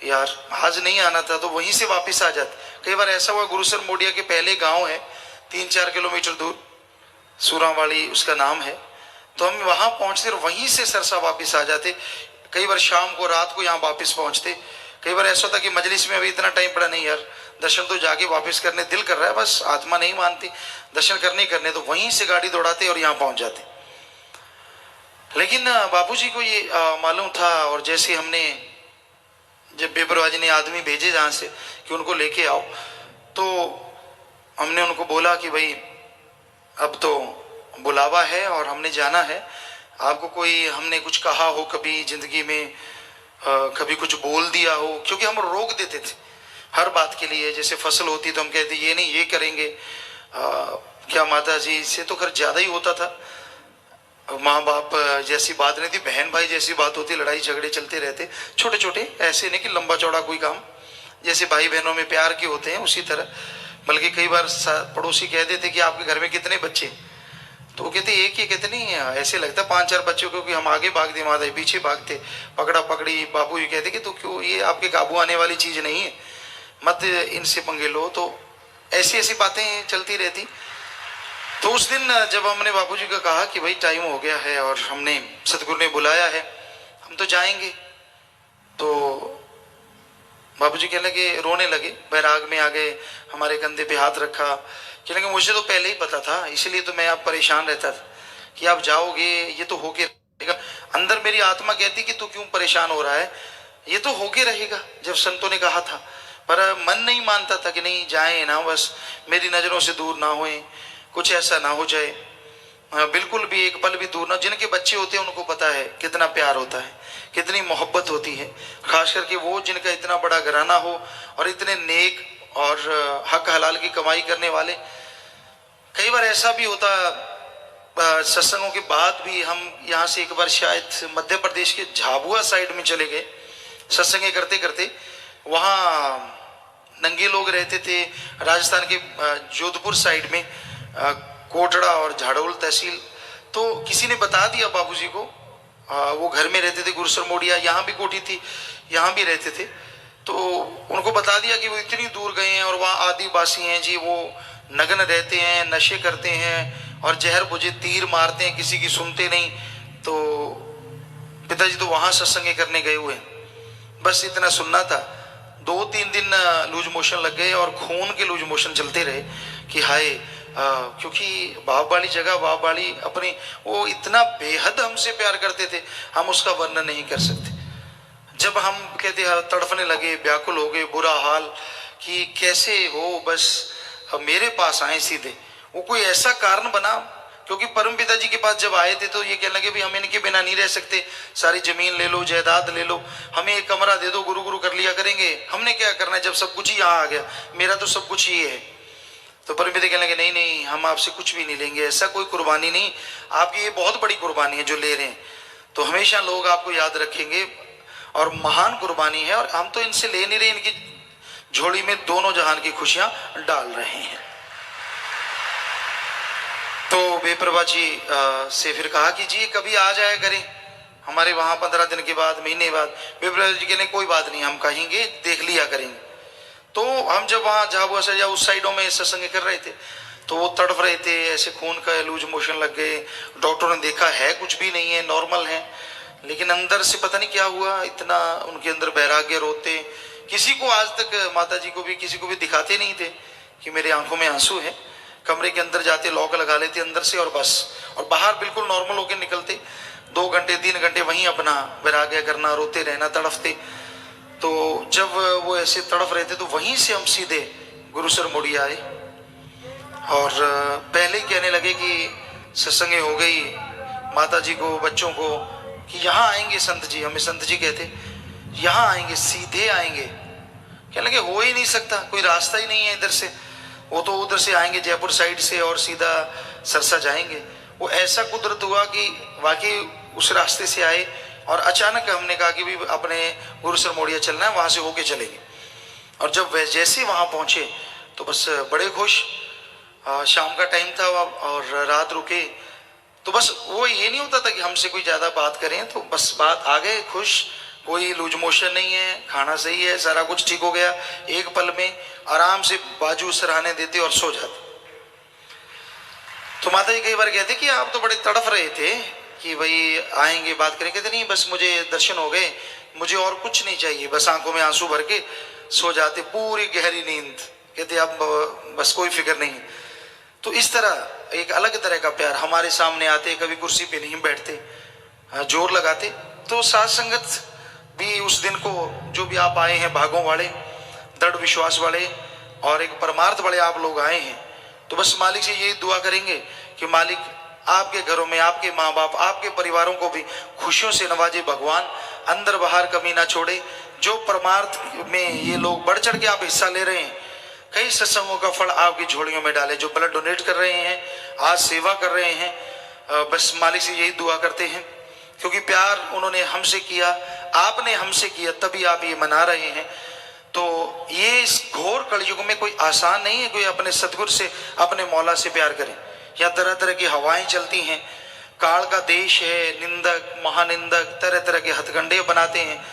यार आज नहीं आना था, तो वहीं से वापस आ जाते। कई बार ऐसा हुआ, गुरुसर मोडिया के पहले गांव है 3-4 किलोमीटर दूर, सूरावाली उसका नाम है, तो हम वहां पहुंचते और वहीं से सरसा वापस आ जाते। कई बार शाम को, रात को यहाँ वापस पहुंचते। कई बार ऐसा होता कि मजलिस में अभी इतना टाइम पड़ा नहीं यार, दर्शन तो जाके वापस करने दिल कर रहा है, बस आत्मा नहीं मानती, दर्शन करने, तो वहीं से गाड़ी दौड़ाते और यहाँ पहुंच जाते। लेकिन बापूजी को ये मालूम था, और जैसे हमने, जब बेपरवाह जी ने आदमी भेजे जहाँ से कि उनको लेके आओ, तो हमने उनको बोला कि भाई अब तो बुलावा है और हमने जाना है, आपको कोई हमने कुछ कहा हो कभी जिंदगी में, कभी कुछ बोल दिया हो, क्योंकि हम रोक देते थे हर बात के लिए। जैसे फसल होती तो हम कहते ये नहीं ये करेंगे, क्या माता जी से तो खैर ज्यादा ही होता था, माँ बाप जैसी बात नहीं थी, बहन भाई जैसी बात होती, लड़ाई झगड़े चलते रहते, छोटे छोटे, ऐसे नहीं कि लंबा चौड़ा कोई काम, जैसे भाई बहनों में प्यार के होते हैं उसी तरह। बल्कि कई बार पड़ोसी कह देते कि आपके घर में कितने बच्चे, तो वो कहते एक ही, कहते नहीं ऐसे लगता 5-4 बच्चों, क्योंकि हम आगे भागते, माता जी पीछे भागते, पकड़ा पकड़ी। बाबू जी कहते कि तो क्यों, ये आपके काबू आने वाली चीज नहीं है, मत इनसे पंगे लो। तो ऐसी ऐसी बातें चलती रहती। तो उस दिन जब हमने बापूजी को कहा कि भाई टाइम हो गया है और हमने, सतगुरु ने बुलाया है, हम तो जाएंगे, तो बापूजी कहने लगे, रोने लगे, बैराग में आ गए, हमारे कंधे पे हाथ रखा, कहने लगे मुझे तो पहले ही पता था, इसलिए तो मैं आप परेशान रहता था कि आप जाओगे, ये तो होके रहेगा। अंदर मेरी आत्मा कहती कि तू क्यों परेशान हो रहा है, ये तो होके रहेगा, जब संतों ने कहा था। पर मन नहीं मानता था कि नहीं जाए ना, बस मेरी नजरों से दूर ना होए, कुछ ऐसा ना हो जाए, बिल्कुल भी एक पल भी दूर ना। जिनके बच्चे होते हैं उनको पता है कितना प्यार होता है, कितनी मोहब्बत होती है, खास करके वो जिनका इतना बड़ा घराना हो और इतने नेक और हक हलाल की कमाई करने वाले। कई बार ऐसा भी होता, सत्संगों के बाद भी हम यहाँ से एक बार शायद मध्य प्रदेश के झाबुआ साइड में चले गए, सत्संग करते करते, वहाँ नंगे लोग रहते थे। राजस्थान के जोधपुर साइड में कोटड़ा और झाड़ोल तहसील। तो किसी ने बता दिया बाबूजी को वो घर में रहते थे गुरुसर मोडिया, यहाँ भी कोठी थी, यहाँ भी रहते थे। तो उनको बता दिया कि वो इतनी दूर गए हैं और वहाँ आदिवासी हैं जी, वो नग्न रहते हैं, नशे करते हैं और जहर बुझे तीर मारते हैं, किसी की सुनते नहीं। तो पिताजी तो वहाँ सत्संग करने गए हुए हैं। बस इतना सुनना था। 2-3 दिन लूज मोशन लग गए और खून के लूज मोशन चलते रहे कि हाय, क्योंकि बाप वाली जगह, बाप वाली अपनी, वो इतना बेहद हमसे प्यार करते थे, हम उसका वर्णन नहीं कर सकते। जब हम कहते तड़फने लगे, व्याकुल हो गए, बुरा हाल कि कैसे हो, बस मेरे पास आए सीधे। वो कोई ऐसा कारण बना, क्योंकि परम पिताजी के पास जब आए थे तो ये कहने लगे भी हम इनके बिना नहीं रह सकते, सारी जमीन ले लो, जायदाद ले लो, हमें एक कमरा दे दो, गुरु गुरु कर लिया करेंगे, हमने क्या करना है जब सब कुछ ही यहाँ आ गया, मेरा तो सब कुछ ही है। तो परम पिता कहने लगे नहीं नहीं, हम आपसे कुछ भी नहीं लेंगे, ऐसा कोई कुर्बानी नहीं, आपकी ये बहुत बड़ी कुर्बानी है जो ले रहे हैं, तो हमेशा लोग आपको याद रखेंगे और महान कुर्बानी है, और हम तो इनसे ले नहीं रहे, इनकी झोली में दोनों जहान की खुशियां डाल रहे हैं। तो बेप्रभा जी से फिर कहा कि जी कभी आ जाया करें हमारे वहां 15 दिन के बाद, महीने बाद। बेप्रभा जी कहने कोई बात नहीं, हम कहेंगे, देख लिया करेंगे। तो हम जब वहाँ झाबुआ से या उस साइडों में सत्संग कर रहे थे तो वो तड़फ रहे थे, ऐसे खून का लूज मोशन लग गए। डॉक्टरों ने देखा है कुछ भी नहीं है, नॉर्मल है, लेकिन अंदर से पता नहीं क्या हुआ, इतना उनके अंदर वैराग्य, रोते। किसी को आज तक, माता जी को भी, किसी को भी दिखाते नहीं थे कि मेरे आंखों में आंसू है। कमरे के अंदर जाते, लॉक लगा लेते अंदर से और बस, और बाहर बिल्कुल नॉर्मल होकर निकलते। 2 घंटे 3 घंटे वहीं अपना वैराग्य करना, रोते रहना, तड़फते। तो जब वो ऐसे तड़फ रहे थे तो वहीं से हम सीधे गुरुसर मोडिया आए और पहले ही कहने लगे कि सत्संग हो गई माता जी को, बच्चों को, कि यहाँ आएंगे संत जी, हमें संत जी कहते, यहाँ आएंगे, सीधे आएंगे। कहने लगे हो ही नहीं सकता, कोई रास्ता ही नहीं है इधर से, वो तो उधर से आएंगे जयपुर साइड से और सीधा सरसा जाएंगे। वो ऐसा कुदरत हुआ कि वाकई उस रास्ते से आए और अचानक हमने कहा कि भी अपने गुरुसर मोडिया चलना है, वहाँ से होके चलेंगे। और जब जैसे वहाँ पहुँचे तो बस बड़े खुश, शाम का टाइम था और रात रुके, तो बस वो ये नहीं होता था कि हमसे कोई ज़्यादा बात करें, तो बस बात आ गए, खुश, कोई लूज मोशन नहीं है, खाना सही है, सारा कुछ ठीक हो गया। एक पल में आराम से बाजू सराहने देते और सो जाते। तो माता जी कई बार कहते कि आप तो बड़े तड़फ रहे थे कि भाई आएंगे, बात करें। कहते नहीं, बस मुझे दर्शन हो गए, मुझे और कुछ नहीं चाहिए, बस आंखों में आंसू भर के सो जाते, पूरी गहरी नींद। कहते अब बस कोई फिक्र नहीं। तो इस तरह एक अलग तरह का प्यार, हमारे सामने आते, कभी कुर्सी पे नहीं बैठते, जोर लगाते। तो साथ संगत भी उस दिन को, जो भी आप आए हैं, भागों वाले, दृढ़ विश्वास वाले और एक परमार्थ वाले आप लोग आए हैं, तो बस मालिक से यही दुआ करेंगे कि मालिक आपके घरों में, आपके माँ बाप, आपके परिवारों को भी खुशियों से नवाजे भगवान, अंदर बाहर कमी ना छोड़े। जो परमार्थ में ये लोग बढ़ चढ़ के आप हिस्सा ले रहे हैं, कई सत्संगों का फल आपकी झोलियों में डाले। जो ब्लड डोनेट कर रहे हैं, आज सेवा कर रहे हैं, बस मालिक से यही दुआ करते हैं, क्योंकि प्यार उन्होंने हमसे किया, आपने हमसे किया, तभी आप ये मना रहे हैं। तो ये इस घोर कलयुग में कोई आसान नहीं है कोई अपने सतगुरु से, अपने मौला से प्यार करे। यहाँ तरह तरह की हवाएं चलती हैं, काल का देश है, निंदक, महानिंदक तरह तरह के हथकंडे बनाते हैं,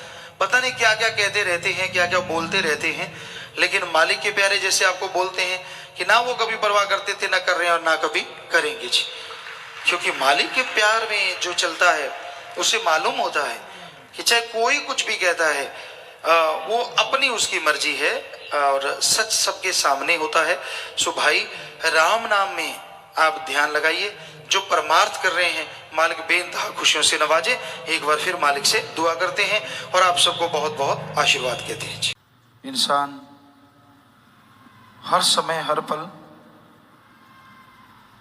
पता नहीं क्या क्या कहते रहते हैं, क्या क्या बोलते रहते हैं। लेकिन मालिक के प्यारे जैसे आपको बोलते हैं कि ना वो कभी परवाह करते थे, ना कर रहे हैं और ना कभी करेंगे जी। क्योंकि मालिक के प्यार में जो चलता है उसे मालूम होता है कि चाहे कोई कुछ भी कहता है, वो अपनी उसकी मर्जी है और सच सबके सामने होता है। सो भाई, राम नाम में आप ध्यान लगाइए, जो परमार्थ कर रहे हैं मालिक बेइंतहा खुशियों से नवाजे। एक बार फिर मालिक से दुआ करते हैं और आप सबको बहुत बहुत आशीर्वाद कहते हैं जी। इंसान हर समय हर पल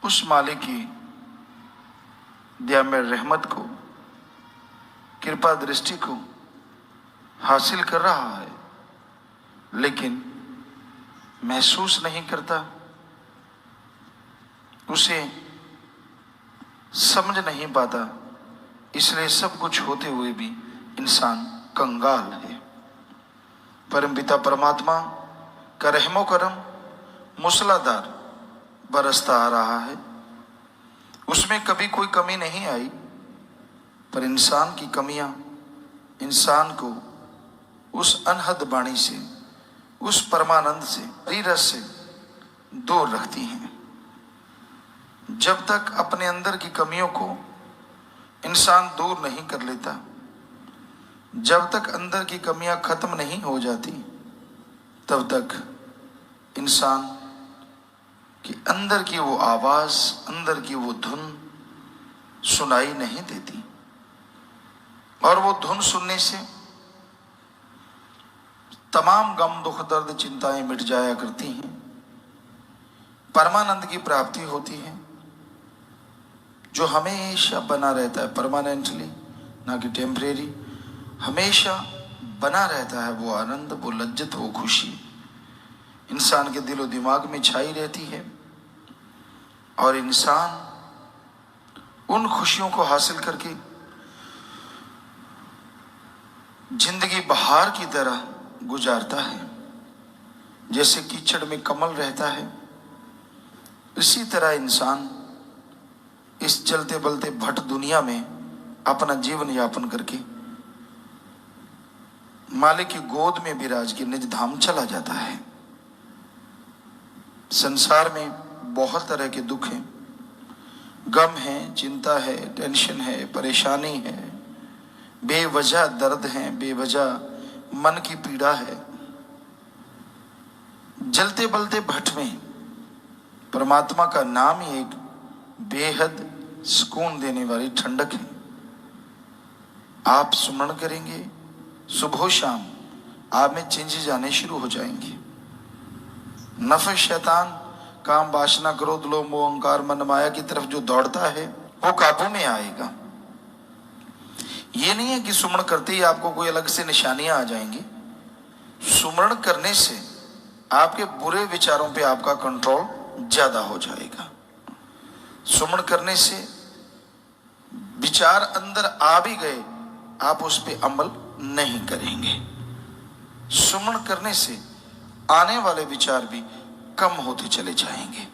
उस मालिक की दया में रहमत को, कृपा दृष्टि को हासिल कर रहा है, लेकिन महसूस नहीं करता, उसे समझ नहीं पाता। इसलिए सब कुछ होते हुए भी इंसान कंगाल है। परमपिता परमात्मा का रहमो करम मूसलाधार बरसता आ रहा है, उसमें कभी कोई कमी नहीं आई। पर इंसान की कमियां इंसान को उस अनहद वाणी से, उस परमानंद से, हरिरस से दूर रखती हैं। जब तक अपने अंदर की कमियों को इंसान दूर नहीं कर लेता, जब तक अंदर की कमियां खत्म नहीं हो जाती, तब तक इंसान की अंदर की वो आवाज, अंदर की वो धुन सुनाई नहीं देती। और वो धुन सुनने से तमाम गम, दुख, दर्द, चिंताएं मिट जाया करती हैं। परमानंद की प्राप्ति होती है, जो हमेशा बना रहता है, परमानेंटली, ना कि टेम्परेरी। हमेशा बना रहता है वो आनंद, वो लज्जत, वो खुशी इंसान के दिलो दिमाग में छाई रहती है। और इंसान उन खुशियों को हासिल करके जिंदगी बहार की तरह गुजारता है। जैसे कीचड़ में कमल रहता है, इसी तरह इंसान इस चलते बलते भट दुनिया में अपना जीवन यापन करके मालिक की गोद में विराज के निज धाम चला जाता है। संसार में बहुत तरह के दुख हैं, गम है, चिंता है, टेंशन है, परेशानी है, बेवजह दर्द है, बेवजह मन की पीड़ा है। जलते बलते भट में परमात्मा का नाम ही एक बेहद सुकून देने वाली ठंडक है। आप सुमरण करेंगे, सुबह शाम आप में चेंजेस आने शुरू हो जाएंगे। नफस, शैतान, काम, वासना, क्रोध, लोभ, मोह, अहंकार, मन माया की तरफ जो दौड़ता है वो काबू में आएगा। ये नहीं है कि सुमरण करते ही आपको कोई अलग से निशानियां आ जाएंगी। सुमरण करने से आपके बुरे विचारों पे आपका कंट्रोल ज्यादा हो जाएगा। सुमरण करने से विचार अंदर आ भी गए, आप उस पे अमल नहीं करेंगे। सुमरण करने से आने वाले विचार भी कम होते चले जाएंगे।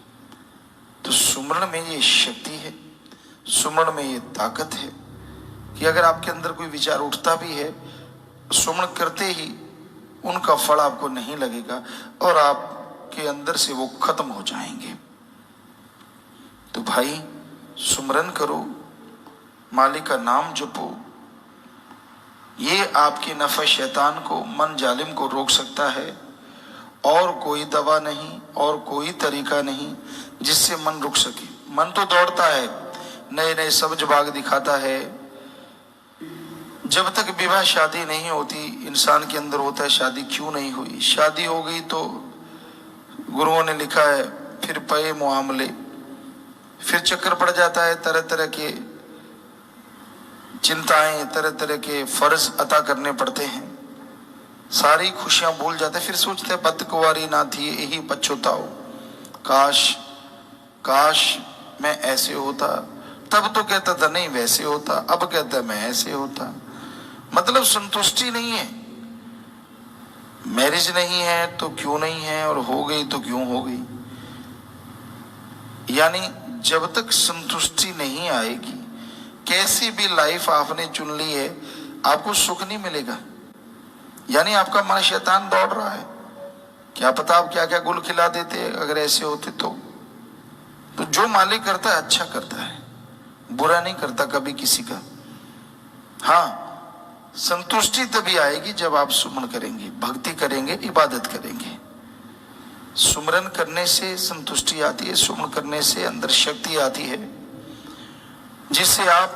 तो सुमरण में ये शक्ति है, सुमरण में ये ताकत है कि अगर आपके अंदर कोई विचार उठता भी है, सुमरण करते ही उनका फल आपको नहीं लगेगा और आपके अंदर से वो खत्म हो जाएंगे। तो भाई, सुमरन करो, मालिक का नाम जपो। ये आपके नफस, शैतान को, मन जालिम को रोक सकता है। और कोई दवा नहीं, और कोई तरीका नहीं जिससे मन रुक सके। मन तो दौड़ता है, नए नए सब्ज बाग दिखाता है। जब तक विवाह शादी नहीं होती, इंसान के अंदर होता है शादी क्यों नहीं हुई। शादी हो गई तो गुरुओं ने लिखा है फिर पे मुआमले, फिर चक्कर पड़ जाता है, तरह तरह के चिंताएं, तरह तरह के फर्ज अता करने पड़ते हैं। सारी खुशियां भूल जाते, फिर सोचते बदकुंवारी ना थी यही पछताओ, काश काश मैं ऐसे होता। तब तो कहता था नहीं वैसे होता, अब कहता मैं ऐसे होता। मतलब संतुष्टि नहीं है। मैरिज नहीं है तो क्यों नहीं है, और हो गई तो क्यों हो गई। यानी जब तक संतुष्टि नहीं आएगी, कैसी भी लाइफ आपने चुन ली है, आपको सुख नहीं मिलेगा। यानी आपका मन शैतान दौड़ रहा है। क्या पता आप क्या क्या गुल खिला देते अगर ऐसे होते तो जो मालिक करता है अच्छा करता है, बुरा नहीं करता कभी किसी का। हाँ, संतुष्टि तभी आएगी जब आप सुमन करेंगे, भक्ति करेंगे, इबादत करेंगे। सुमरन करने से संतुष्टि आती है, सुमन करने से अंदर शक्ति आती है, जिससे आप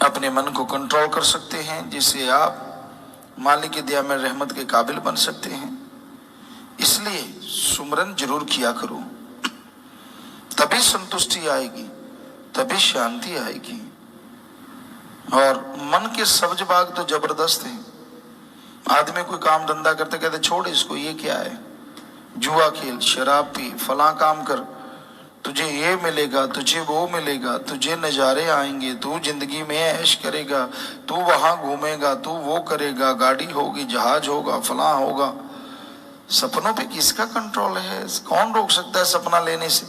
अपने मन को कंट्रोल कर सकते हैं, जिससे आप मालिक की दया में रहमत के काबिल बन सकते हैं। इसलिए सुमरन जरूर किया करो, तभी संतुष्टि आएगी, तभी शांति आएगी। और मन के सब्ज बाग तो जबरदस्त है। आदमी कोई काम धंधा करते कहते छोड़ इसको, ये क्या है, जुआ खेल, शराब पी, फला काम कर, तुझे ये मिलेगा, तुझे वो मिलेगा, तुझे नज़ारे आएंगे, तू जिंदगी में ऐश करेगा, तू वहां घूमेगा, तू वो करेगा, गाड़ी होगी, जहाज होगा, फला होगा। सपनों पे किसका कंट्रोल है? कौन रोक सकता है सपना लेने से?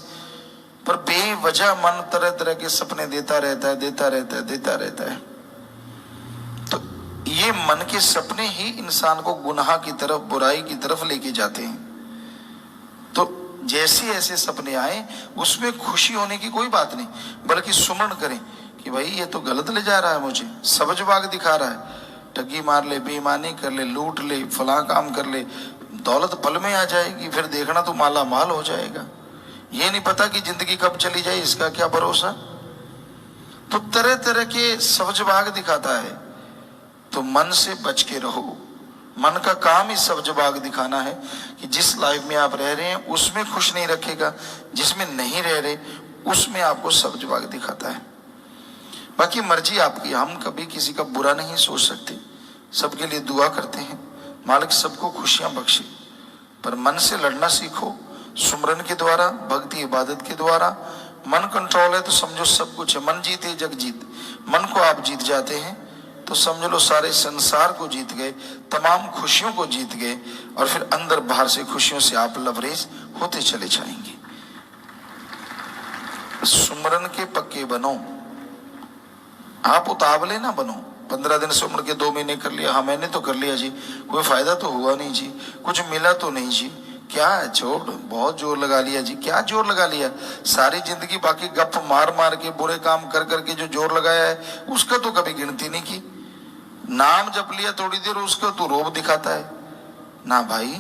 पर बेवजह मन तरह तरह के सपने देता रहता है, देता रहता है, देता रहता है। तो ये मन के सपने ही इंसान को गुनाह की तरफ, बुराई की तरफ लेके जाते हैं। तो जैसे ऐसे सपने आए उसमें खुशी होने की कोई बात नहीं, बल्कि सुमरण करें कि भाई ये तो गलत ले जा रहा है, मुझे सब्जबाग दिखा रहा है, ठगी मार ले, बेईमानी कर ले, लूट ले, फला काम कर ले, दौलत पल में आ जाएगी, फिर देखना तो माला माल हो जाएगा। ये नहीं पता कि जिंदगी कब चली जाए, इसका क्या भरोसा। तो तरह तरह के सब्जबाग दिखाता है। तो मन से बच के रहो। मन का काम ही सब्जबाग दिखाना है कि जिस लाइफ में आप रह रहे हैं उसमें खुश नहीं रखेगा, जिसमें नहीं रह रहे उसमें आपको सब्जबाग दिखाता है। बाकी मर्जी आपकी, हम कभी किसी का बुरा नहीं सोच सकते, सबके लिए दुआ करते हैं मालिक सबको खुशियां बख्शे। पर मन से लड़ना सीखो, सुमरन के द्वारा, भक्ति इबादत के द्वारा। मन कंट्रोल है तो समझो सब कुछ है। मन जीते जग जीत। मन को आप जीत जाते हैं तो समझ लो सारे संसार को जीत गए, तमाम खुशियों को जीत गए, और फिर अंदर बाहर से खुशियों से आप लबरेज होते चले जाएंगे। सुमरन के पक्के बनो, आप उतावले ना बनो। 15 दिन सुमर के 2 महीने कर लिया, हाँ मैंने तो कर लिया जी, कोई फायदा तो हुआ नहीं जी, कुछ मिला तो नहीं जी, क्या है छोड़, बहुत जोर लगा लिया जी। क्या जोर लगा लिया? सारी जिंदगी बाकी गप मार मार के, बुरे काम कर करके जो जोर लगाया है उसका तो कभी गिनती नहीं की। नाम जप लिया थोड़ी देर, उसका तो रोब दिखाता है ना। भाई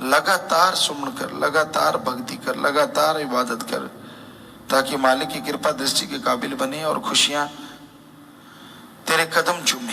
लगातार सुमन कर, लगातार भक्ति कर, लगातार इबादत कर, ताकि मालिक की कृपा दृष्टि के काबिल बने और खुशियां तेरे कदम चूमे।